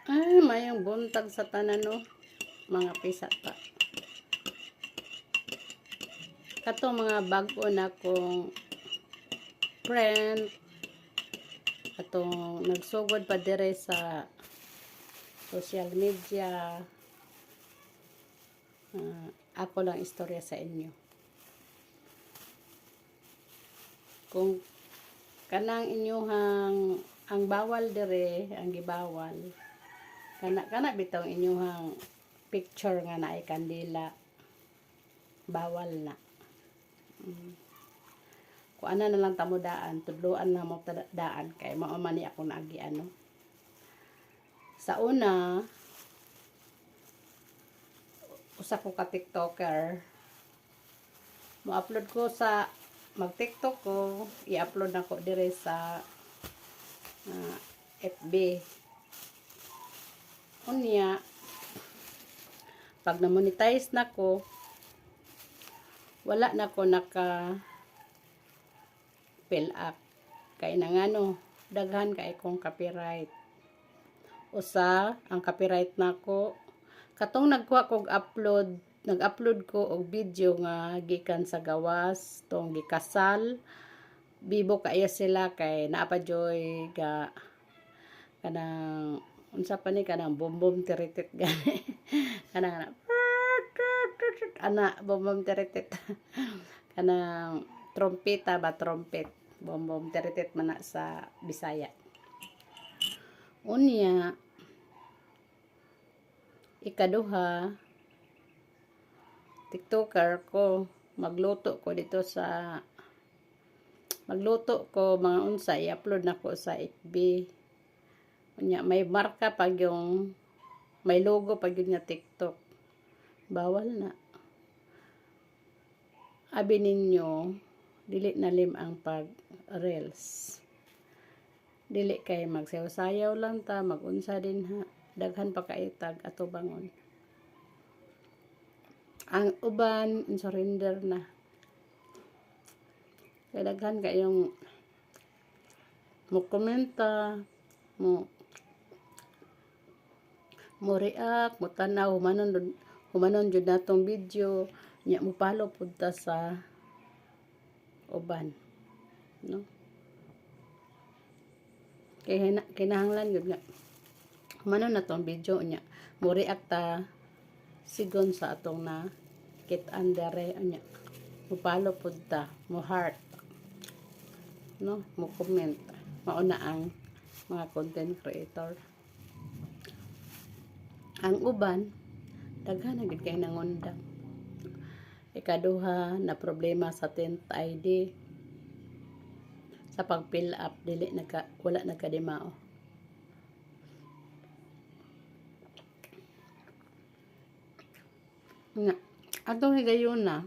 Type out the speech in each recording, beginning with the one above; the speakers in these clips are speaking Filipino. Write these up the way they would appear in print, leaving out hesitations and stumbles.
Ay, mayang buntag sa tanan no, mga pisata. Kato mga bago na kong friend, atong nagsugod pa dire sa social media. Ako lang istorya sa inyo. Kung kanang inyuhang ang bawal dire, ang gibawal, kana bitong inyuhang picture nga naay kandila, bawal na. Kung ana na lang tamudaan, tudloan na mo daan kay mao man ni ako naagi ano. Sa una, usa ko ka TikToker. Mo-upload ko sa mag-TikTok ko, i-upload na ko dire sa FB. Unya, pag na-monetize na ko, wala na ko naka fill up. Kay nangano, daghan kay kong copyright. Usa, ang copyright nako katong nagkuha kog upload, nag-upload ko og video nga gikan sa gawas, tong gikasal. Bibo kaayo sila kay naa pa joy ga kanang unsa pa ni kanang bombom tiritit gani. kanang ana bombom tiritit. kanang trompeta ba trumpet, bombom tiritit man na sa Bisaya. Unya, ikaduha, TikToker ko, magluto ko dito sa mga unsa i-upload na ko sa FB. Unya, may marka pag yung may logo pag yun nga TikTok. Bawal na. Abi ninyo, dili na lim ang pag reels. Dili kay magsayaw-sayaw lang ta, magunsa din ha. Daghan pa kaitag ato bangon. Ang uban surrender na. Kaya daghan kayong mo komenta, mo react, mo tanaw, humanon jud natong video, nya mo follow pud ta sa uban, no? Kaya kinahanglan yun nga humanon na tong video nya mo react ta sigon sa atong na kit andere nya mo follow pud ta, mo heart, no, mo comment. Mao na ang mga content creator. Ang uban daghan na gid kay nangundang. Ikaduha na problema sa tent ID sa pag fill up, dili wala nagkadimao. Nga atong higayon na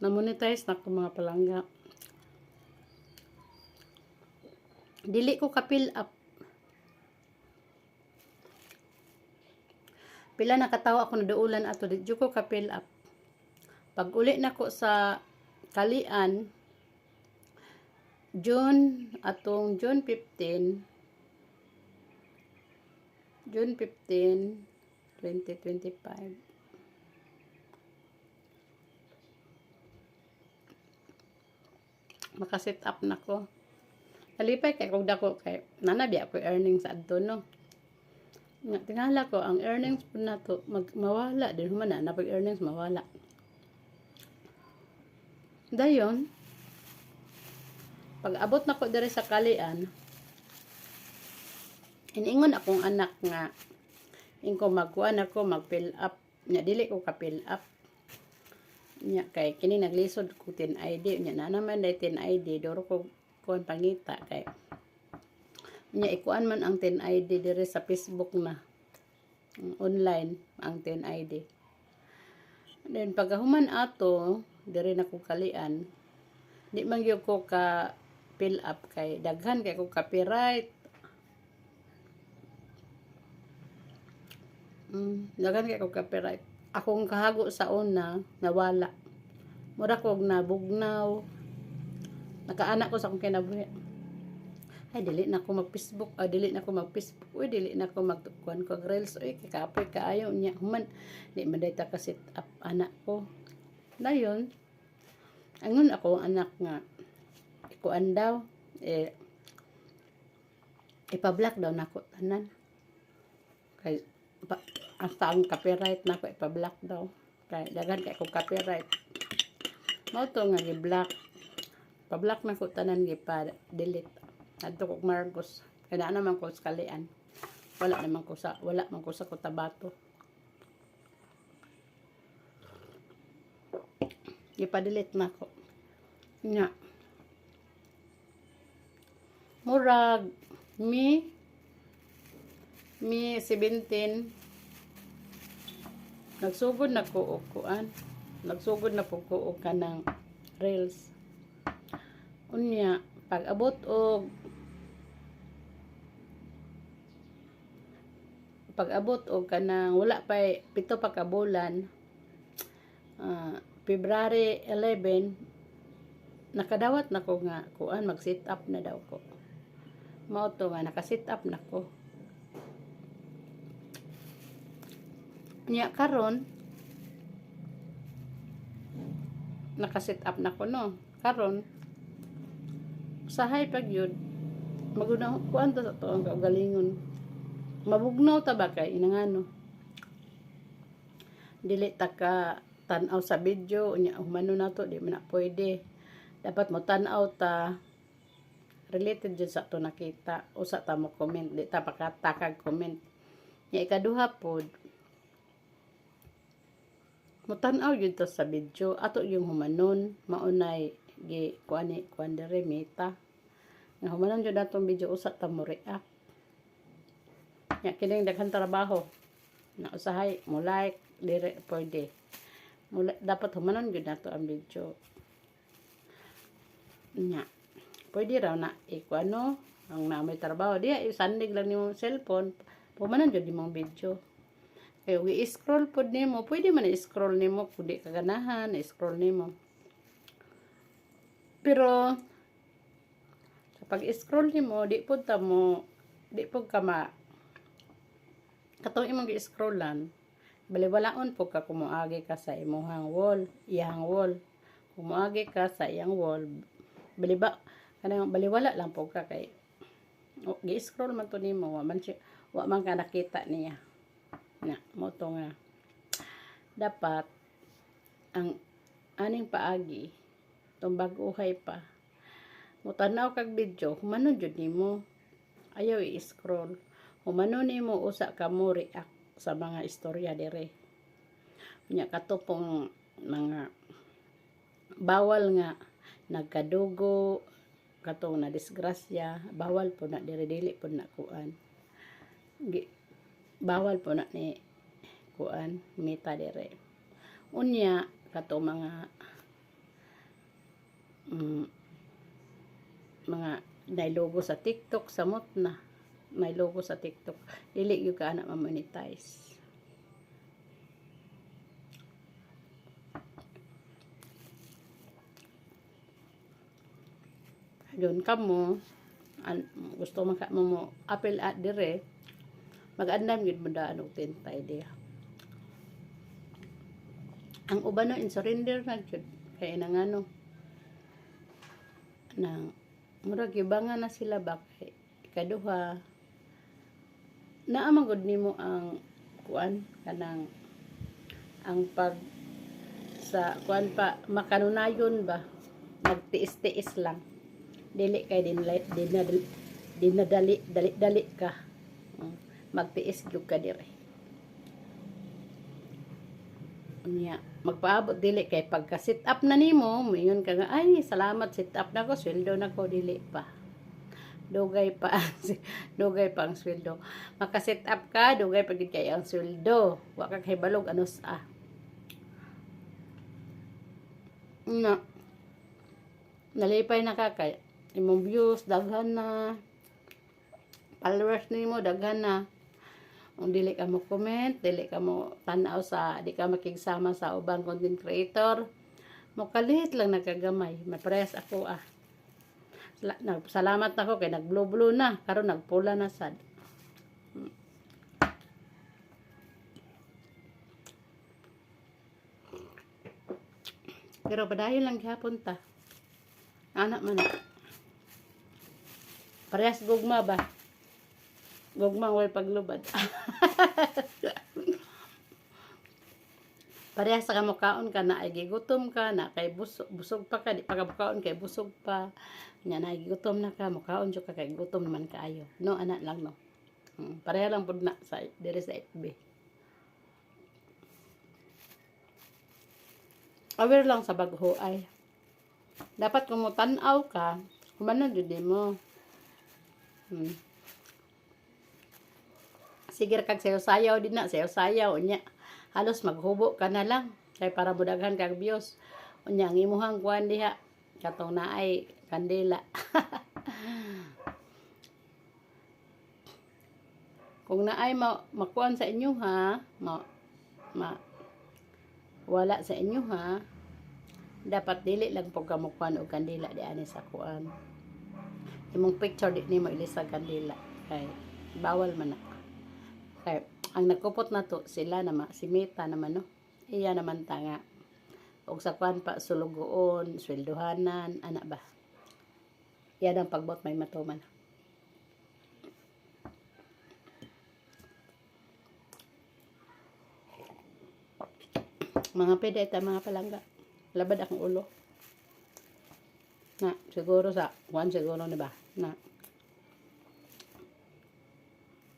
monetize na ko mga palangga, dili ko ka fill up. Pila na katawa ako naduulan ato, di ko ka fill up. Pag uli na ko sa Kalian, June 15, 2025. Makaset up na ko. Kalipay kay kog dako kay nanabi ako earnings adto no. Nga tingala ko ang earnings po na to mawala din human na pag earnings mawala. Dayon pag abot na ko diri sa Kalian, iningon akong anak nga ingko magkuan ako mag-fill up, nya dili ko ka fill up. Nya kay kini naglisod ko tin ID nya na naman day tin ID doro ko kuan pangita kay nya ikuan man ang tin ID dire sa Facebook na online ang tin ID. Then pagahuman ato dire na ko Kalian, di man gyud ko ka fill up kay daghan kay ko copyright. Daghan kay ko copyright. Akong kahago sa una nawala. Mura kog nabugnaw. Nakaanak ko sa akong kinabuhi. Ay dili na ko mag-Facebook, dili na ko mag-Facebook, uy dili na ko magkuan ko reels, uy kakapoy kaayo nya human di man day ta ka set up anak ko. Dayon angon ako anak nga ikuan daw ipa-block daw nako tanan. Kay hasta ang copyright nako ipa-block daw. Kay daghan kay kong copyright. Mao to nga gi-block. Pa-block na ko tanan gipa-delete. Adto ko Marcos. Kaya naman ko skalian. Wala man ko sa Cotabato. Gipa-delete na ko. Nya. Murag mi 17 nagsugod na ko kuan. Nagsugod na po ko kanang reels. Unya pag abot og kanang wala pa 7 pa ka bulan, February 11 nakadawat na ko nga kuan mag set up na daw ko. Mao to nga naka-set up na ko. Nya karon naka-set up na ko no. Karon usahay pag yun magunaw kuan to ang kaugalingon. Mabugnaw ta ba kay inangano. Dili ta ka tan-aw sa video nya humano na to di man na pwede. Dapat mo tan-aw ta related jud sa to nakita usa ta mo comment di ta pakatakag comment. Nya ikaduha pod mo tan-aw jud to sa video ato yung humanon maunay gi kuan dere meta nga humanon jud atong video usa ta mo react. Nya kining daghang trabaho na usahay mo like dire pwede. Dapat humanon jud nato ang video. Nya pwede raw na ikuano ang namoy trabaho diya isandig lang nimo cellphone pumanan jud imong video. Kay i-scroll pod nimo pwede man i-scroll nimo kun di ka ganahan i-scroll nimo. Pero kapag i-scroll nimo di pod ka ma katong imong gi-scrollan baliwalaon po ka kumuagi ka sa imong iyang wall kumuagi ka sa iyang wall kanang baliwala lang po ka kay gi-scroll man to nimo wa man ka nakita niya na mo to nga dapat ang aning paagi tong bag-uhay pa mo tanaw kag video humanon jud nimo ayaw i-scroll humanon nimo usa ka mo react sa mga istorya dire nya katupong mga bawal nga nagkadugo katong na disgrasya bawal po na dire dili po na kuan bawal po na ni kuan meta dire unya katong mga nailogo sa TikTok samot na may logo sa TikTok dili gyud ka ana ma-monetize. Doon ka mo gusto mo apel at dire mag-andam gid mo daan og tintay diha. Ang uban na in surrender na jud kay nangano nang murag gibangan na sila ba kay ikaduha naamang gud nimo ang kuan kanang ang pag sa kuan pa makanunayon ba magtiis-tiis lang dili kay dali ka magtiis gyud ka dire unya magpaabot dili kay pagka sit up na nimo moingon ka nga ay salamat sit up na ko sweldo na ko dili pa dugay pa ang sweldo maka sit up ka dugay pa gid kay ang sweldo wa ka kay balog anos na nalipay na ka kay imong views daghan na followers nimo daghan na kung dili ka mo comment dili ka mo tan-aw sa di ka makigsama sa ubang content creator mo kalit lang nagagamay mapress ako Salamat na ko kay nag-blue na, karon nagpula na sad. Pero padayon lang gihapon ta. Anak man. Parehas gugma ba? Gugma way paglubad. Parehas sa kamukaon ka na ay gigutom ka na kay busog pa ka di pa kamukaon kay busog pa. Nya na gigutom na ka mukaon jud ka kay gutom naman kaayo. No anak lang no. Pareha lang pud na sa diri sa FB. Aware lang sa bagho ay. Dapat kung mo tan-aw ka, kumano jud mo. Sige kag sayaw din na, sayaw unya. Halos maghubo ka na lang kay para budaghan kag views. Unya ang imuhang kuan diha katong naay kandila. Kung naay makuan sa inyo ha, wala sa inyo ha, dapat dili lang pag kamukuan og kandila di ani sa kuan. Imong picture di nimo ilisag kandila kay bawal man na. Kay ang nagkupot na to sila naman si Meta naman no. Iya naman tanga. Og sa kuan pa sulugoon, sweldohanan, ana ba. Yan ang pagbot may matuman. Mga pwede ito, mga palangga. Labad akong ulo. Na, siguro sa, kuan siguro na ba? Na,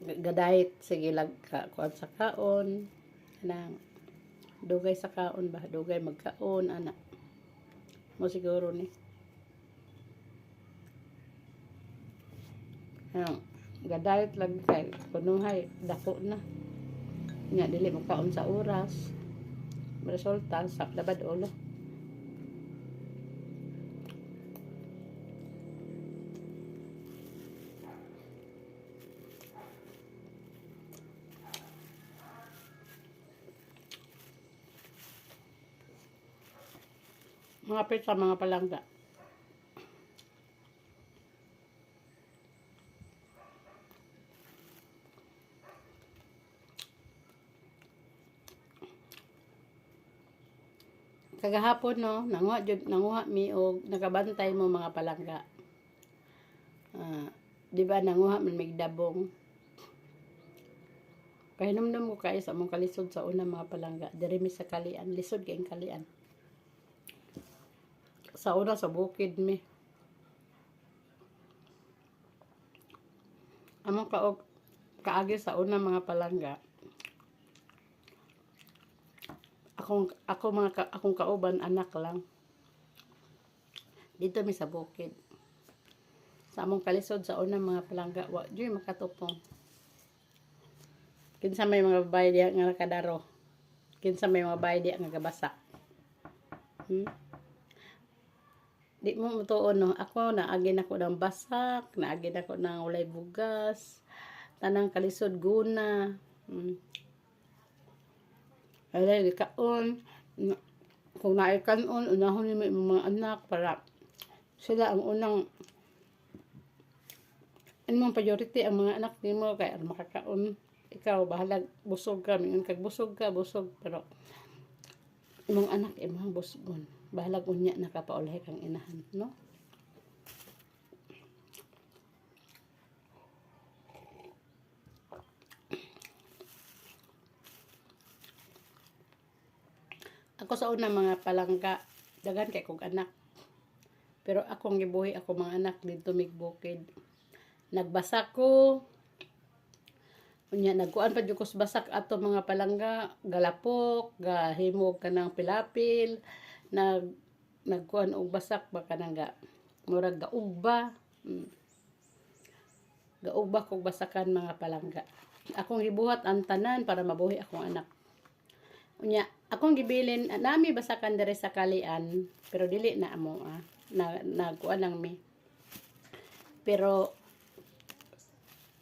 gadayit, sige lag, kuan sa kaon. Na, dugay sa kaon ba? Dugay magkaon, anak. Mo siguro ni. Gadayit lang kay, kunuhay, dako na. Nga, dili magkaon sa oras. Resulta sa labad ulo. Mga pizza, mga palangga. Kagahapon no, nanguha mi og nakabantay mo mga palangga. Di ba nanguha man migdabong. Kay numdum ko kay sa mong kalisod sa una mga palangga, diri mi sa kalian, lisod kay kalian. Sa una sa bukid mi. Among kaagi sa una mga palangga. Akong kauban anak lang. Dito mi sa bukid. Sa among kalisod sa una mga palangga, wa joy makatupong. Kinsa may mga babae diha nga nakadaro. Kinsa may mga babae diha nga gabasak. Di mo mutuon no, ako naagin ako ng basak, naagin ako ng walay bugas, tanang kalisod guna. Alay di kaon, kung naikanon, unahon ni mga anak para sila ang unang mong priority ang mga anak nimo kay makakaon. Ikaw bahalag busog ka, mingon kag busog ka, busog pero imong anak imong busgon. Bahalag unya nakapaulay kang inahan, no? Ako sa una mga palangga, daghan kay kog anak. Pero akong gibuhi ako mga anak dito migbukid. Nagbasa ko. Unya nagkuan pa jud ko basak ato mga palangga, galapok, gahimog kanang pilapil, nagkuan og basak ba kanang murag gaugba. Gaugba kog basakan mga palangga. Akong gibuhat ang tanan para mabuhi akong anak. Unya, akong gibilin, nami basakan dere sa kalian, pero dili na amo nagkuan lang mi. Pero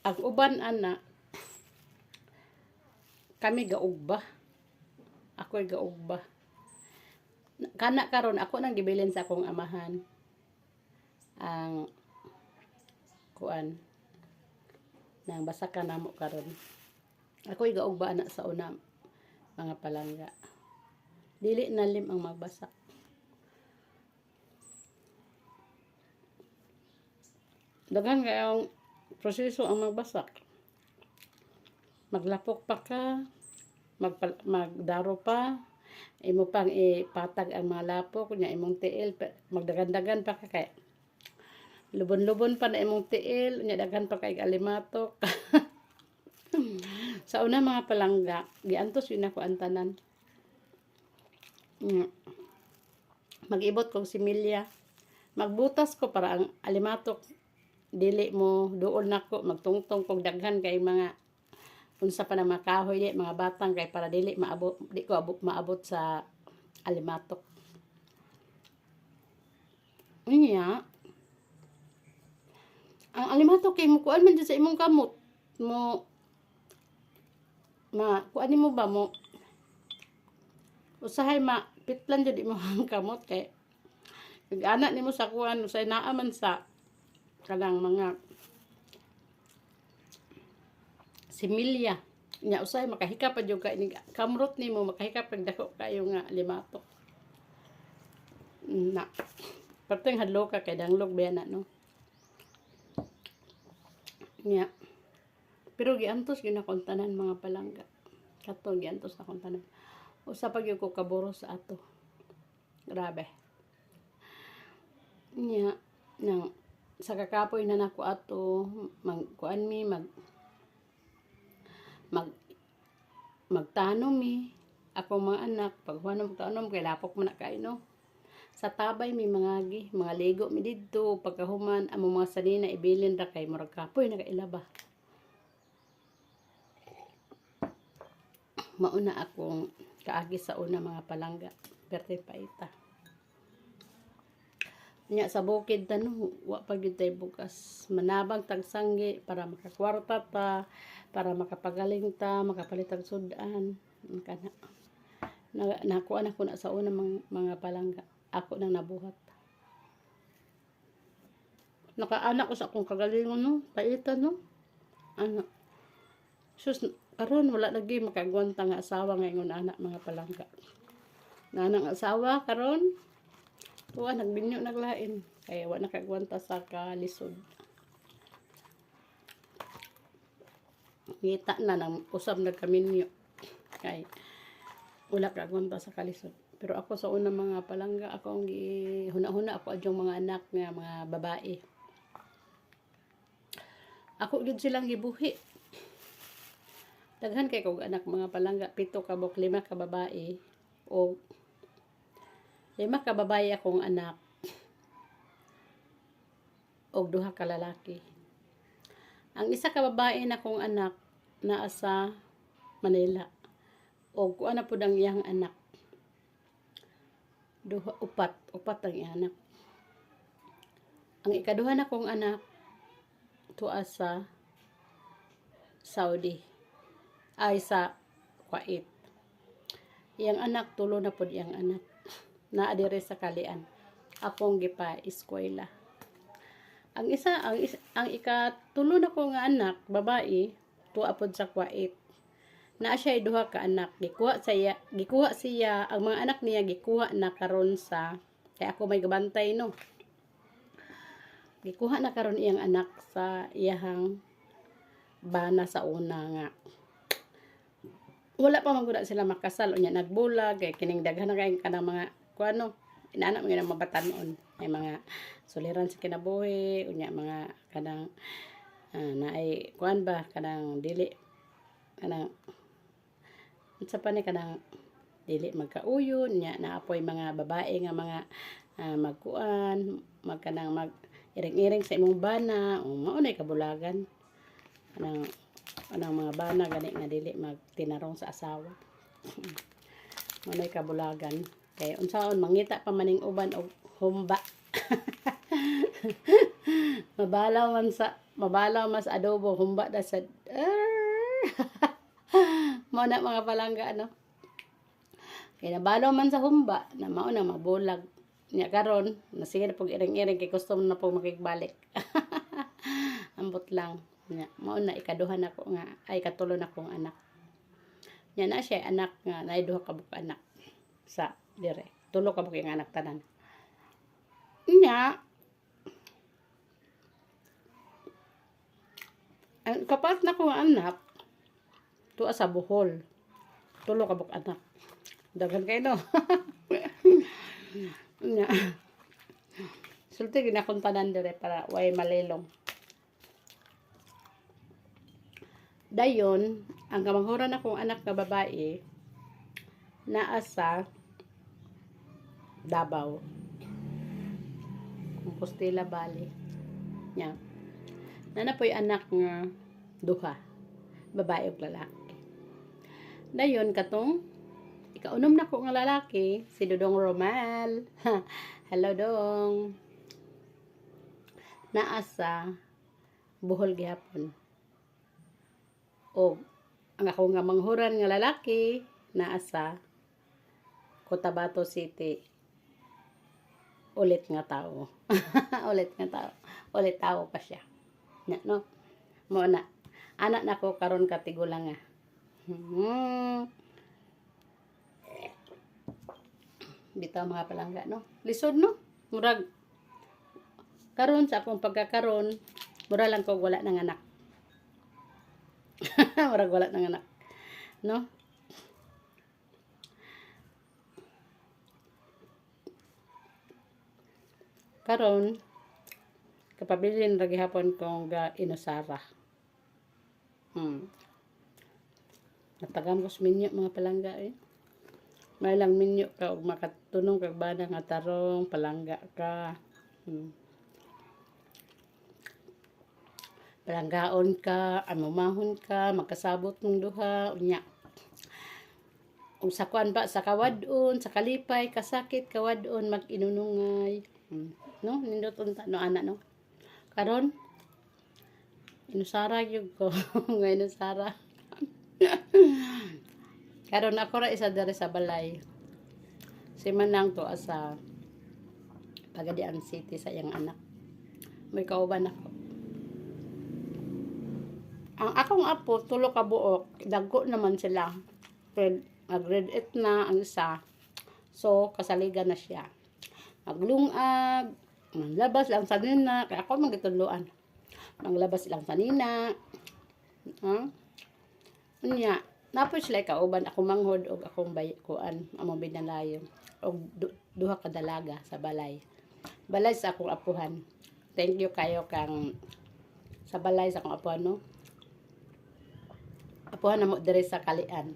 ang uban ana kami gaugba. Ako'y gaugba. Kana karon ako nang gibilin sa akong amahan. Ang kuan nang basa ka namo karon. Ako igaog ba ana sa una mga palangga. Dili na lim ang magbasa. Daghan kayong proseso ang magbasa. Maglapok pa ka, magdaro pa, imo pang ipatag ang mga lapok nya imong tiil, magdagan-dagan pa ka kay lubon-lubon pa na imong tiil nya daghan pa kay alimatok. Sa una mga palangga, giantos yun ako ang tanan. Mag-ibot kong similya. Magbutas ko para ang alimatok dili mo duol nako, magtungtong kog daghan kay mga unsa pa na makahoy mga batang kay para dili maabot, di ko maabot sa alimatok. Unya, ang alimatok kay mo kuan man sa imong kamot mo kuan mo ba mo usahay pitlan jud imo ang kamot kay nag-ana nimo sa kuan usay naa man sa kanang mga similya nya usay makahika pa jud ka ini kamrot nimo makahika pag dako kayo nga limatok na perteng hadlo ka kay danglog ba na no nya pero giantos gyud akong tanan mga palangga kato giantos akong tanan usa pa gyud ko kaburo sa ato grabe nya nang sa kakapoy na nako ato magkuan mi magtanom mi ako mga anak paghuanom tanom kay lapok man na kay no sa tabay mi mga ligo mi didto pagkahuman amo mga sanina ibilin ra kay murag kapoy na kailaba mauna akong kaagi sa una mga palangga berte paita nya sa bukid tanong wa pa gyud tay bukas manabang tagsanggi para makakwarta ta para makapagaling ta makapalit og sudan kana nakuan ako na sa una mga palangga ako nang nabuhat nakaanak ko sa akong kagalingon no paita no ano sus karon wala lagi makagwanta nga asawa ngayon anak mga palangga nanang asawa karon tuwa nagbinyo naglain kaya wala nakagwanta sa kalisod ngita na nang usab nagkaminyo kay wala kagwanta sa kalisod pero ako sa una mga palangga ako ang huna-huna ako adyong mga anak nga mga babae ako gid silang gibuhi daghan kay kog anak mga palangga 7 ka buk 5 ka babae o 5 ka babae akong anak og 2 ka lalaki. Ang isa ka babae na akong anak naa sa Manila. Og kuan na pud ang iyang anak. Upat ang iyang anak. Ang ikaduha na akong anak tuwa sa Saudi. Ay sa Kuwait. Iyang anak tulo na pud iyang anak. Naa dire sa Kalian. Akong gipa eskwela. Ang ikatulo na ko nga anak, babae, tuwa pod sa Kuwait. Naa siya 2 ka anak. Gikuha siya, ang mga anak niya gikuha na karon sa kay ako may gabantay no. Gikuha na karon iyang anak sa iyang bana sa una nga. Wala pa man gud sila makasal unya nagbulag kay kining daghan na kay kanang mga kuano inaanak mga mabatanon may mga suliran sa kinabuhi unya mga kanang naay kuan ba kanang dili kanang unsa pa ni kanang dili magkauyon nya naapoy mga babae nga mga magkuan magkanang mag iring-iring sa imong bana o mao nay kabulagan kanang mga bana gani nga dili magtinarong sa asawa mao nay kabulagan kay unsaon mangita pa maning uban og humba mabalaw mas adobo humba da sa mao na mga palangga ano kay nabalaw man sa humba na mao na mabulag nya karon nasige na pug iring-iring kay gusto na pug makigbalik ambot lang. Nya, mao na ikaduha na ko nga ay katulo na kong anak. Nya na siya anak nga naay duha ka buok anak sa dire. Tulo ka buok yung anak tanan. Nya ang kapat na kong anak tuwa sa Bohol. Tulo ka buok anak. Daghan kay no. Nya sulti ginakon tanan dire para way malilong. Dayon, ang kamanghuran akong anak na babae naa sa Davao. Compostela Valley. Nya. Nanapoy anak nga duha, babae ug lalaki. Dayon katong ikaunom na ko nga lalaki, si Dodong Romal. Hello dong. Naa sa Bohol gihapon. O ang ako nga manghuran nga lalaki naa sa Cotabato City. Ulit nga tao. Ulit nga tao. Ulit tao pa siya. Nya no. Mo na. Anak nako karon katigulang nga. Bitaw mga palangga no. Lisod no. Murag karon sa akong pagkakaron, mura lang ko wala nang anak. Murag wala nang anak. No? Karon kapabilin ra gihapon kong ga inusara. Natagam ko sa minyo mga palangga eh. May lang minyo ka og makatunong kag bana nga tarong palangga ka. Palanggaon ka, amumahon ka, magkasabot ng duha, unya. Ug sa kuan ba sa kawadon, sa kalipay, kasakit kawadon mag-inunungay. No, nindot unta no ana no. Karon inusara gyud ko, nga inusara. Karon ako ra isa diri sa balay. Si Manang to asa Pagadian City sa iyang anak. May kauban ako. Ang akong apo, tulo ka buok, dagko naman sila. Grade 8 na ang isa. So, kasaligan na siya. Maglungag, manglabas lang sa nina. Kaya ako magituluan. Manglabas lang sa nina. Unya, napos sila kauban ako manghod o akong kuan, among binalayo. O duha ka dalaga sa balay. Balay sa akong apuhan. Thank you kayo kang sa balay sa akong apuhan, no? Apuhan na mo dire sa Kalian.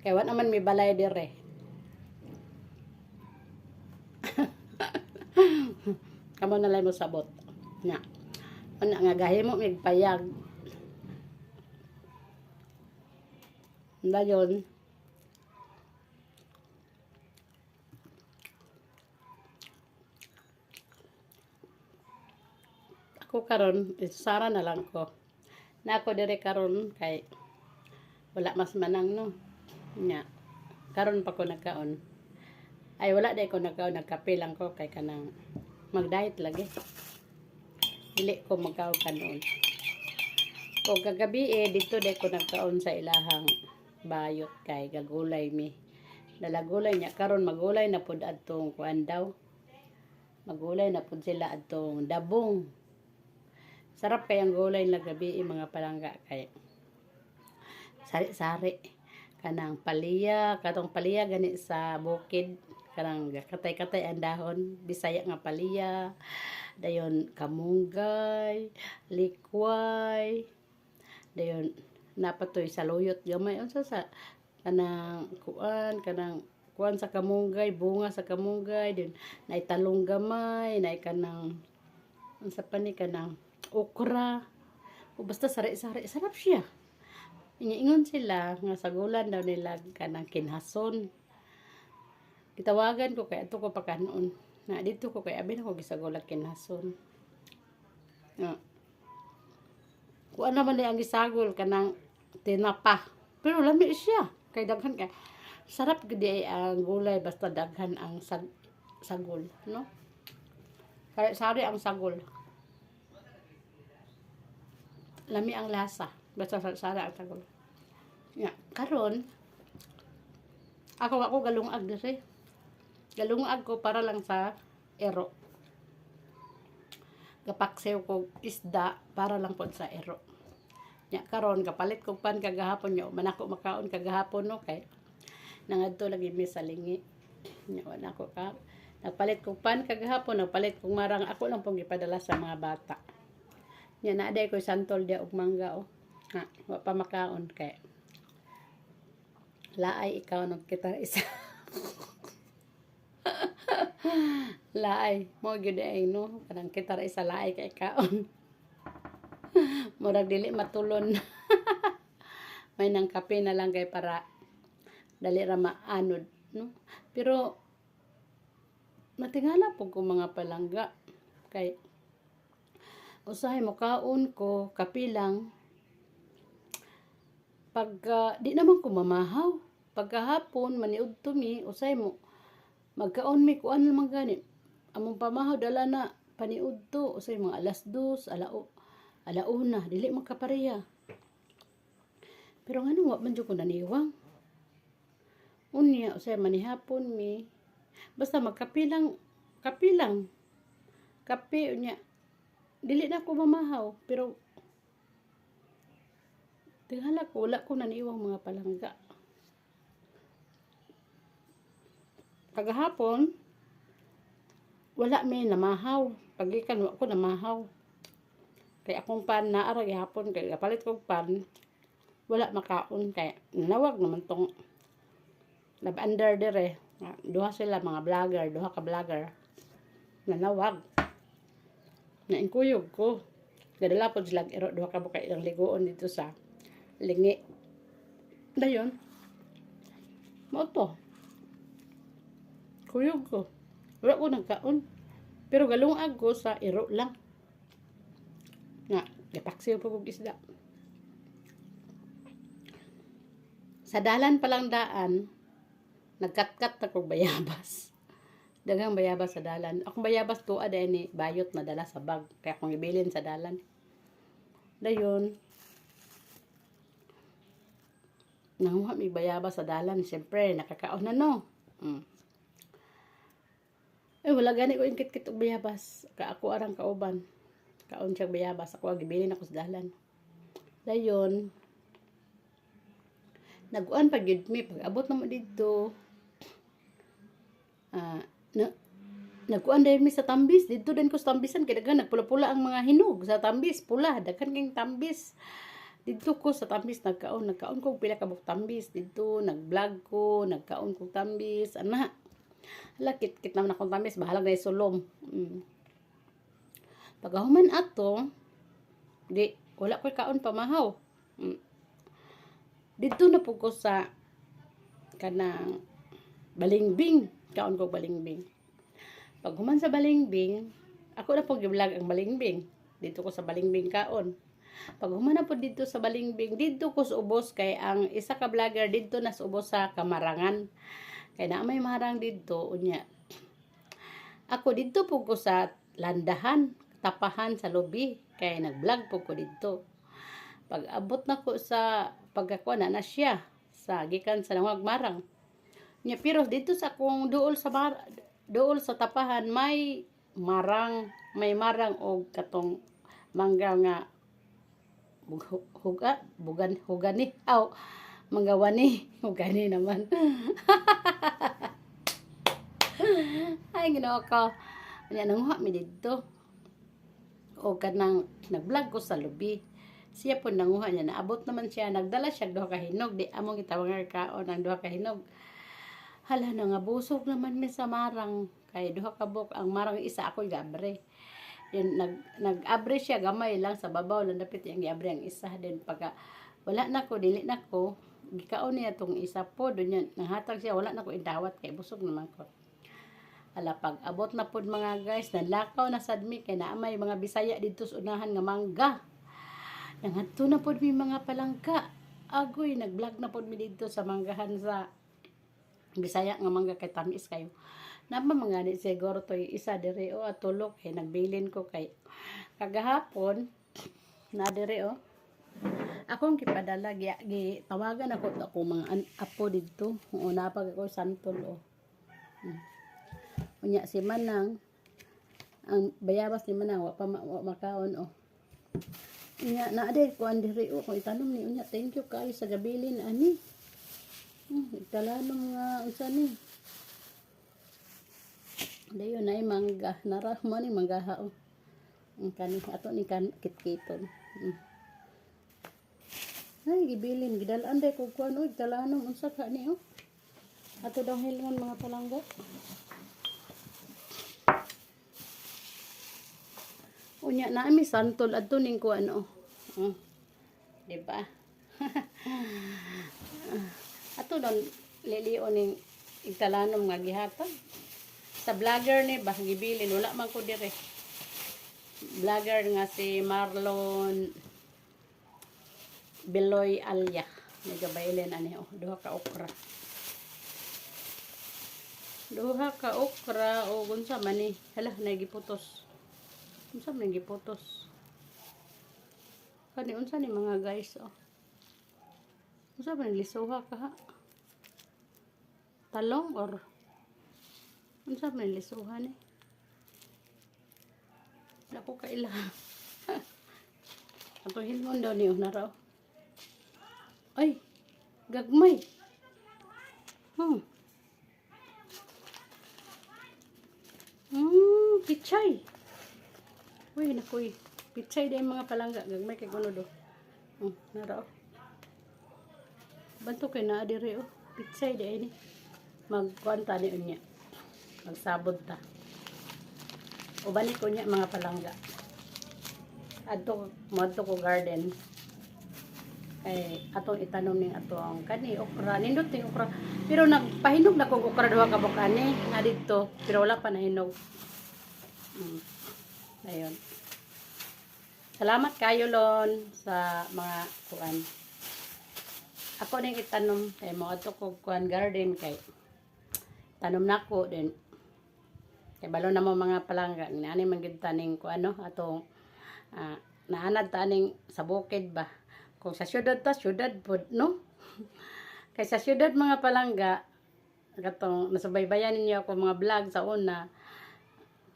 Kaya wala naman may balay dire. Kamo na lang mo sabot. Nya. Ano nga gahimo mig payag. Dayon. Ako karon isara na lang ko. Na ako dire karon kay wala mas manang no. Nya. Karon pa ko nagkaon. Ay wala day ko nagkaon, nagkape lang ko kay kanang mag-diet lagi. Dili ko magkaon kanon. O kagabi dito day ko nagkaon sa ilahang bayot kay gagulay mi. Dalagulay niya karon magulay na pud adtong kuan daw. Magulay na pud sila adtong dabong. Sarap kay ang gulay na gabi mga palangga kay sari-sari kanang paliya, katong paliya gani sa bukid, kanang katay-katay ang dahon, Bisaya nga paliya, dayon kamunggay, likway, dayon napatoy sa luyot gamay unsa sa kanang kuan sa kamunggay, bunga sa kamunggay, din nay talong gamay, nay kanang unsa pa ni kanang okra. O basta sari-sari, sarap siya. Ingon sila nga sagulan daw nila kanang kinhason. Gitawagan ko kay ato ko pa kanon. Na dito ko kay abi na ko gisagulag kinhason. Kuan naman ang gisagol kanang tinapa. Pero lami siya. Kay daghan kay sarap gid ang gulay basta daghan ang sagol, no? Kaya sari ang sagol. lami ang lasa. Basta sara ang tagol. Nya, karon ako galungag diri. Galungag ko para lang sa ero. Gapaksew ko isda para lang pod sa ero. Nya karon kapalit ko pan kagahapon nyo, manako makaon kagahapon no kay nangadto lagi mi sa lingi. Nya wala ko ka. Nagpalit ko pan kagahapon, nagpalit kong marang ako lang pong ipadala sa mga bata. Nya naaday ko santol dia og mangga oh. Ha, wa pa makaon kay laay ikaw nung kita isa. Laay mo gyud ay no, kanang kita isa laay kay kaon. Murag dili matulon. May nang kape na lang kay para dali ra maanod no. Pero natingala po ko mga palangga kay usahay mo kaon ko kape lang pag di naman ko mamahaw pagkahapon maniud to mi usay mo magkaon mi kuan naman gani among pamahaw dala na paniud to usay mga alas 2 alauna dili magkapareha pero ngano wa man jud ko naniwang unya usay manihapon mi basta magkape lang kape unya dili na ko mamahaw pero tingala ko wala ko naniwang mga palangga kagahapon wala may namahaw pagikan wa ko namahaw kay akong pan naara gihapon kay kapalit kog pan wala makaon kay nawag naman tong under dire duha sila mga vlogger duha ka vlogger nanawag na inkuyog ko gadala pod sila ero duha ka buka ilang ligoon dito sa lingi dayon mo to kuyog ko wala ko nagkaon pero galungag ko sa ero lang nga gapaksiw po kog isda sa dalan palang daan nagkatkat na kog bayabas daghang bayabas sa dalan akong bayabas tuwa dahil ni bayot na dala sa bag kaya akong ibilin sa dalan dayon nanguha mi bayabas sa dalan siyempre nakakaon na no wala gani ko ingkit-kit og bayabas ka ako arang kauban kaon siya bayabas ako gibilin ako sa dalan dayon naguan pag yun mi pag abot na mo dito naguan dahil mi sa tambis dito din ko sa tambisan kaya daghan nagpula-pula ang mga hinog sa tambis pula daghan king tambis dito ko sa tambis nagkaon ko pila ka buk tambis dito nag-vlog ko nagkaon ko tambis ana lakit kit naman akong tambis bahala na sulom pagahuman ato di wala ko kaon pamahaw dito na po ko sa kanang balingbing kaon ko balingbing pag human sa balingbing ako na po gi-vlog ang balingbing dito ko sa balingbing kaon pag human na po dito sa balingbing dito ko sa ubos kay ang isa ka vlogger dito na sa ubos sa Kamarangan kay na may marang dito unya ako dito po ko sa landahan tapahan sa lobby kay nag-vlog po ko dito pag abot na ko sa pagkakuha na siya sa gikan sa Nangwagmarang nya pero dito sa akong duol sa tapahan may marang og katong mangga nga hugani manggawani hugani naman ay ginoo ko nya nanguha mi dito o kanang nag-vlog ko sa lobby siya po nanguha niya naabot naman siya nagdala siya duha ka hinog di among gitawag kaon ang duha ka hinog hala na nga busog naman mi sa marang kay duha ka buk ang marang isa ako gabre then nag-abre siya gamay lang sa babaw lang dapit yang giabre ang isa then pagka wala na ko dili na ko gikaon niya tong isa po doon nanghatag siya wala na ko idawat kay busog naman ko hala pag abot na pod mga guys nanlakaw na sad mi kay naamay mga Bisaya dito sa unahan nga mangga nangadto na pod mi mga palangka agoy nag-vlog na pod mi dito sa manggahan sa Bisaya nga mangga kay tamis kayo napa mga ni siguro to isa dire o atulok kay nagbilin ko kay kagahapon na dire o Akong gipadala tawagan ako mga apo didto. Oo, napag ako santol o. Unya si Manang ang bayabas ni Manang wa makaon o. Unya na ade ko andiri o kung itanom ni unya thank you kaayo sa gabilin ani. Italanong nga unsa ni. Dayon ay mangga nara mo ni manggaha o. Ang kani ato ni kitkiton. Ay gibilin gidalaan day ko kuan og talanom unsa ka ni o. Ato daw hilngon mga palangga. Unya na mi santol adto ning kuan o. Di ba? Ato don lilio ning igtalanom nga gihatag. Sa vlogger ni ba gibilin wala man ko dire. Vlogger nga si Marlon Beloy Alya. Nagabailin ani o duha ka okra. Duha ka okra o unsa man ni? Hala nagiputos. Unsa man giputos? Kani unsa ni mga guys o? Unsa man lisuha ka ha? Talong or unsa man lisuha ni? Wala ko kaila. Ato hilmon daw ni naraw. Ay, gagmay. Pichay. Uy, nakuy. Pichay day mga palangga. Gagmay kay kuno do. Naraw. Banto kay naa diri oh. Pichay day ni. Magkuanta ni unya. Magsabot ta. Ubani ko niya mga palangga. Adto ko garden. Atong itanom ning atong kani okra nindot ting okra pero nagpahinog na kog okra duha ka buok ani nga didto pero wala pa nahinog. Ayun. Salamat kayo lon sa mga kuan. Ako ning itanom kay mo ato kog kuan garden kay tanom nako din. Kay balo na mo mga palangga ani man gid taning kuan no atong naanad taning sa bukid ba. Kung sa syudad syudad pod no. Kay sa syudad mga palangga katong nasubaybayan ninyo ako mga vlog sa una.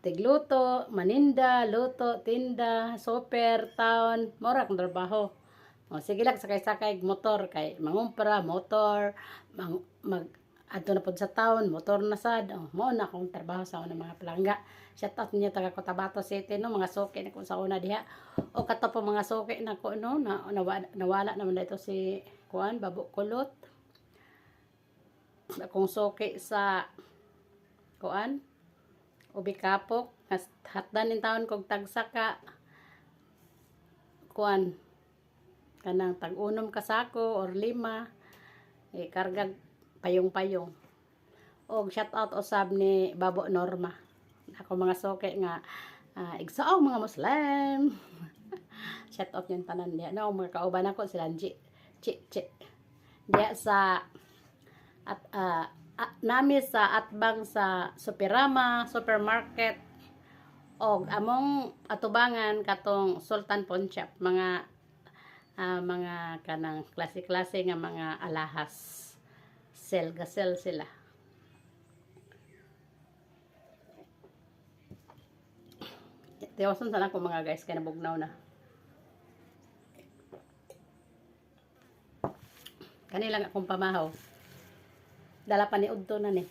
Tigluto, maninda, luto, tinda, super, town, mora kang trabaho. O sige lang sakay-sakay motor kay mangumpra motor, adto na pod sa town, motor na sad. Mao na akong trabaho sa una mga palangga. Shout out niya taga Cotabato City no, mga suki na ko sa una diha. O kato po mga suki na ko no, nawala naman dito si kuan Babo Kulot. Akong suki sa kuan Ubi Kapok, hatdan ning taon kog tagsaka kuan kanang tag-unom ka sako or 5 kargag payong-payong. Og shout out usab ni Babo Norma. Ako mga soke nga igsaong mga Muslim. Shout out yung tanan diha. No, mga kauban ako sila Chi. Diha sa nami sa atbang sa Superama, supermarket og among atubangan katong Sultan Pawn Shop, mga kanang klase-klase nga mga alahas. Gasel sila. Tiwason sana ko mga guys kay nabugnaw na. Kanilang akong pamahaw. Dala pa ni udto na ni.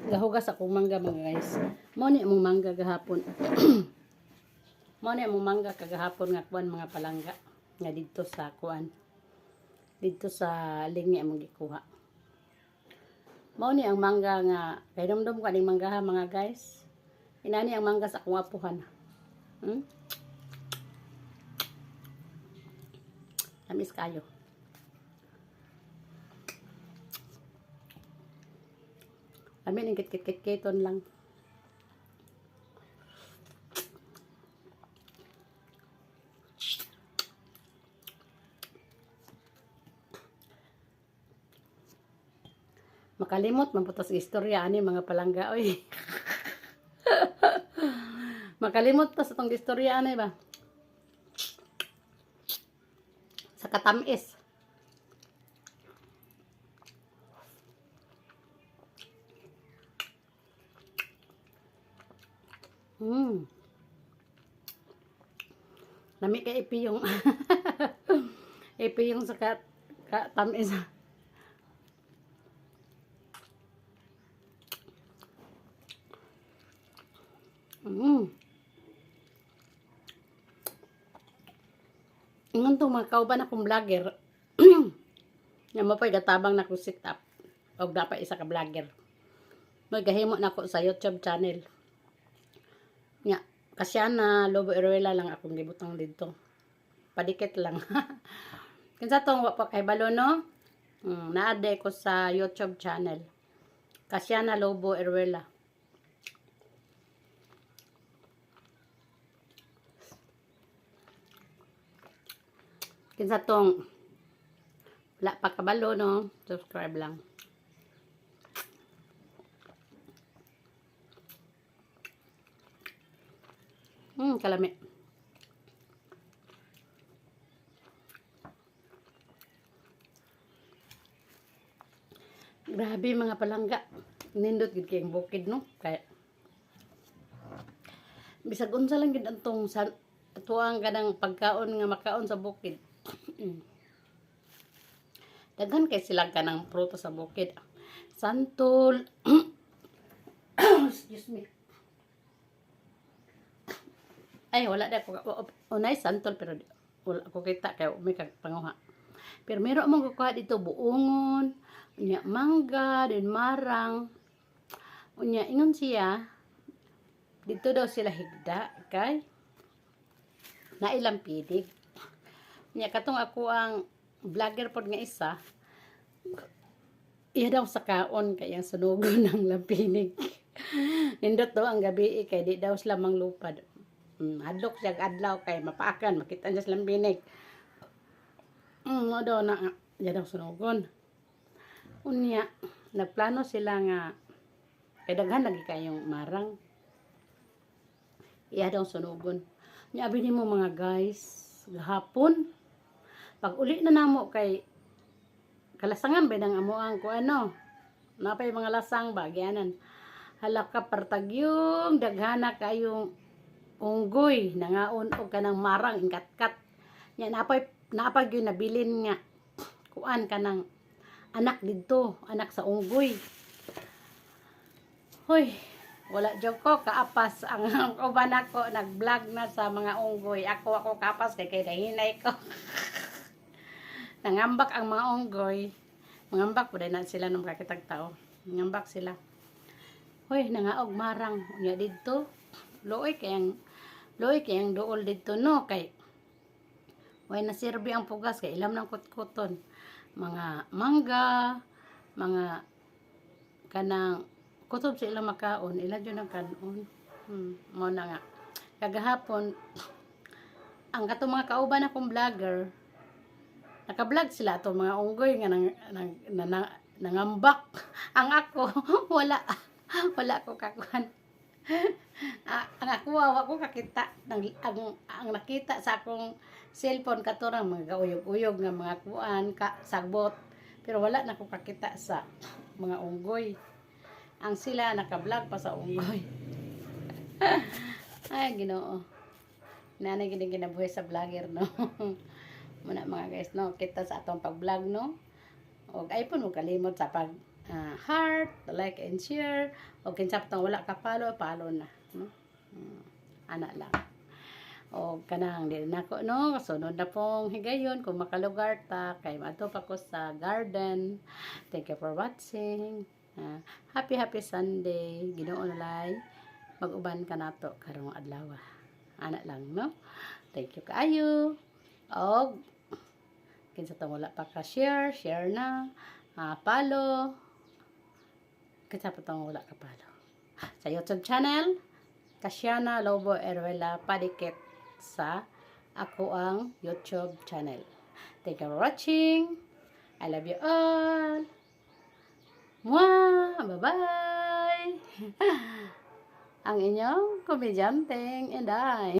Gahugas akong mangga mga guys. Mo ni among mangga gahapon. Mo ni among mangga kagahapon nga kuan mga palangga nga didto sa kuan. Didto sa lingi among gikuha. Mao ni ang mangga nga kay dumdum ko aning manggaha mga guys. Inani ang mangga sa akong apuhan. Tamis kayo. Amin ang kit-kit-kiton lang. Makalimot maputas istorya ani mga palangga oy. Makalimot pa sa tong istorya ani ba. Sa katamis. Nami ka ipi yung ipi yung sa katamis. Ingon tong mga kauban akong vlogger. Nga mapay gatabang na ko sit up. Og dapat isa ka vlogger. Magahimo na ko sa YouTube channel. Nya, Kasyana Lobo Eruela lang akong gibutang dito. Padikit lang. Kinsa tong wa pa kay balo no? Naade ko sa YouTube channel. Kasyana Lobo Eruela. Kinsa tong wala pa kabalo no? Subscribe lang. Kalami. Grabe mga palangga. Nindot gid kay bukid no. Kaya bisag unsa lang gid antong sa tuang kanang pagkaon nga makaon sa bukid. Daghan kay sila kanang prutas sa bukid. Santol. Excuse me. Ay, wala na ako. Unay, santol, pero wala ko kita kaya may panguha. Pero meron mong kukuha dito, buongon, unya, mangga, din marang. Unya, ingon siya, dito daw sila higda, kay nailang pidig. Unya, katong ako ang vlogger pod nga isa, iya daw sa kaon, kaya sunugon ng lampinig. Nindot daw ang gabi, kay di daw sila manglupad. Adlok siya adlaw kay mapaakan makita niya silang binig. Do na ya daw sunugon. Unya nagplano sila nga kay daghan lagi kayong marang. Iya daw sunugon. Nya abi nimo mga guys, gahapon pag uli na namo kay kalasangan ba nang amuang ko ano. Napay mga lasang ba gianan. Hala ka partagyong daghana kayong unggoy nangaon og kanang marang ingkat-kat nya napay gyud nabilin nga kuan kanang anak didto anak sa unggoy. Hoy, wala jud ko kaapas ang uban ako nag-vlog na sa mga unggoy. Ako kaapas kay dahinay ko. Nangambak ang mga unggoy. Mangambak pud na sila nung kakitag tao. Nangambak sila. Hoy, nangaog marang unya didto. Loy kayang dool dito no kay way nasirbi ang pugas kay ilam ng kutkuton mga mangga mga kanang kutob sa ilang makaon ila jud ang kanon mo na nga kagahapon ang kato mga kauban akong vlogger naka-vlog sila to mga unggoy nga nangambak ang ako wala ko kakuan. Ang ako wa ko kakita ang nakita sa akong cellphone katurang mga uyog-uyog nga mga kuan sagbot pero wala na ko kakita sa mga unggoy. Ang sila naka-vlog pa sa unggoy. Ay Ginoo. Nanay gid ginabuhi sa vlogger no. Muna mga guys no, kita sa atong pag-vlog no. Og ay pun mo kalimot sa pag heart, like and share. O kinsa patang wala ka follow na. No? Ana lang. O kanang di na ko no, sunod na pong higayon kung makalugar ta kay madto pa ko sa garden. Thank you for watching. Happy Sunday. Ginoo nalay. Mag-uban ka nato karong adlaw. Ana lang no. Thank you kaayo. Og kinsa tang wala pa ka share na. Follow. Kinsa patang wala ka follow. Sa YouTube channel, Kasyana Lobo Eruela padikit sa ako ang YouTube channel. Thank you for watching. I love you all. Mwah! Bye-bye! Ang inyong komedyanteng Inday.